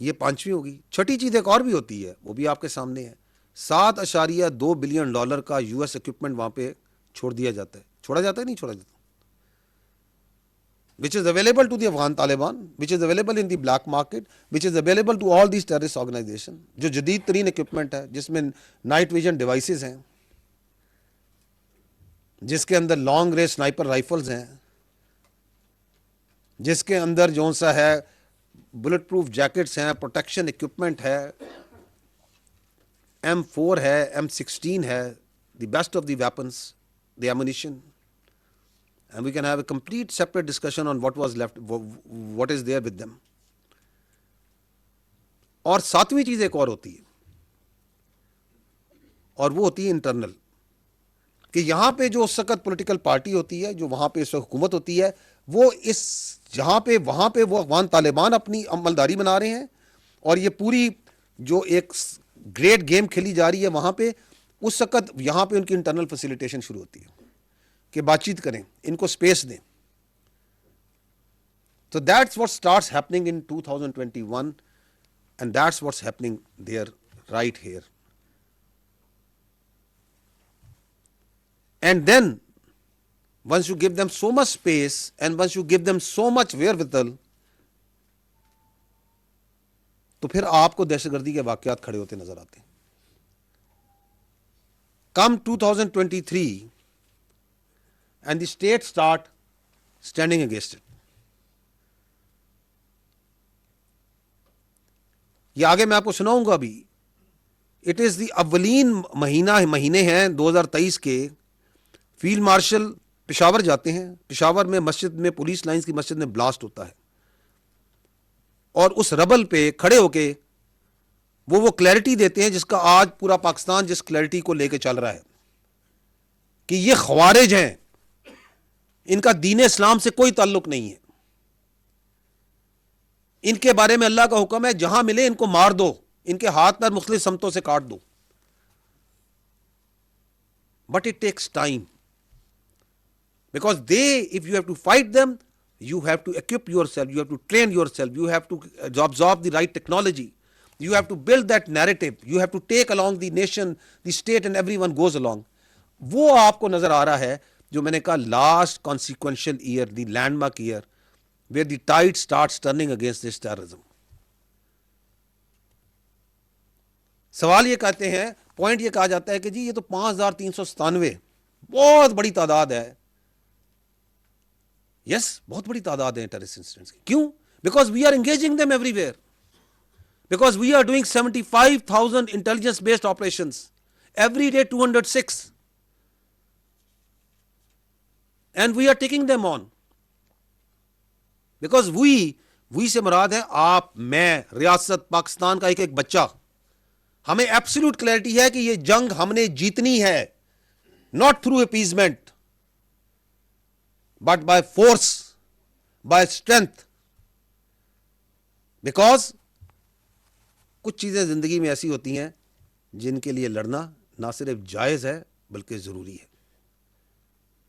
ये पांचवी होगी। छठी चीज एक और भी होती है, वो भी आपके सामने है। $7.2 बिलियन का यूएस इक्विपमेंट वहां पे छोड़ दिया जाता है। छोड़ा जाता है, नहीं छोड़ा जाता, which is available to the Afghan Taliban, which is available in the black market, which is available to all these terrorist organization। जो जदीद तरीन इक्विपमेंट है, जिसमें नाइट विजन डिवाइसेस हैं, जिसके अंदर लॉन्ग रेंज स्नाइपर राइफल्स हैं, जिसके अंदर जो सा है बुलेट प्रूफ जैकेट्स हैं, प्रोटेक्शन इक्विपमेंट है, M4 है, M16 है, the best of the weapons, the ammunition, and we can have a complete separate discussion on what was left, what is there with them। और सातवीं चीज एक और होती है, और वो होती है इंटरनल, कि यहां पे जो उस वक्त पॉलिटिकल पार्टी होती है, जो वहां पे इस वक्त हुकूमत होती है, वो इस जहां पे वहां पे वो अफगान तालिबान अपनी अमलदारी बना रहे हैं, और ये पूरी जो एक ग्रेट गेम खेली जा रही है वहां पे, उस वक्त यहां पे उनकी इंटरनल फैसिलिटेशन शुरू होती है कि बातचीत करें, इनको स्पेस दें। तो that's what starts happening in 2021 and that's what's happening there right here. And then once you give them so much space and once you give them so much wherewithal, तो फिर आपको दहशतगर्दी के वाकयात खड़े होते नजर आते हैं। Come 2023 and the state start standing against it। ये आगे मैं आपको सुनाऊंगा अभी। इट इज द अव्वलीन महीने हैं 2023 के। फील्ड मार्शल पेशावर जाते हैं, पेशावर में मस्जिद में, पुलिस लाइंस की मस्जिद में ब्लास्ट होता है, और उस रबल पे खड़े होके वो क्लैरिटी देते हैं जिसका आज पूरा पाकिस्तान जिस क्लैरिटी को लेके चल रहा है कि ये ख्वारिज हैं, इनका दीन इस्लाम से कोई ताल्लुक नहीं है, इनके बारे में अल्लाह का हुक्म है जहां मिले इनको मार दो, इनके हाथ पैर मुख्तलिफ समतों से काट दो। But it takes time, because if you have to fight them, you have to equip yourself, you have to train yourself, you have to absorb the right technology, you have to build that narrative, you have to take along the nation, the state, and everyone goes along। वो आपको नजर आ रहा है जो मैंने कहा last consequential year, the landmark year, where the tide starts turning against this terrorism. सवाल ये कहते हैं, पॉइंट ये कहा जाता है कि जी ये तो 5397 बहुत बड़ी तादाद है। यस, बहुत बड़ी तादाद है टेररिस्ट इंसिडेंट्स की। क्यों? Because we are engaging them everywhere, because we are doing 75,000 intelligence based operations every day, 206, and we are taking them on because we से मुराद है आप, मैं, रियासत पाकिस्तान का एक एक बच्चा। हमें एब्सोल्यूट क्लैरिटी है कि ये जंग हमने जीतनी है, not through appeasement but by force, by strength, because कुछ चीजें जिंदगी में ऐसी होती हैं जिनके लिए लड़ना ना सिर्फ जायज है बल्कि जरूरी है।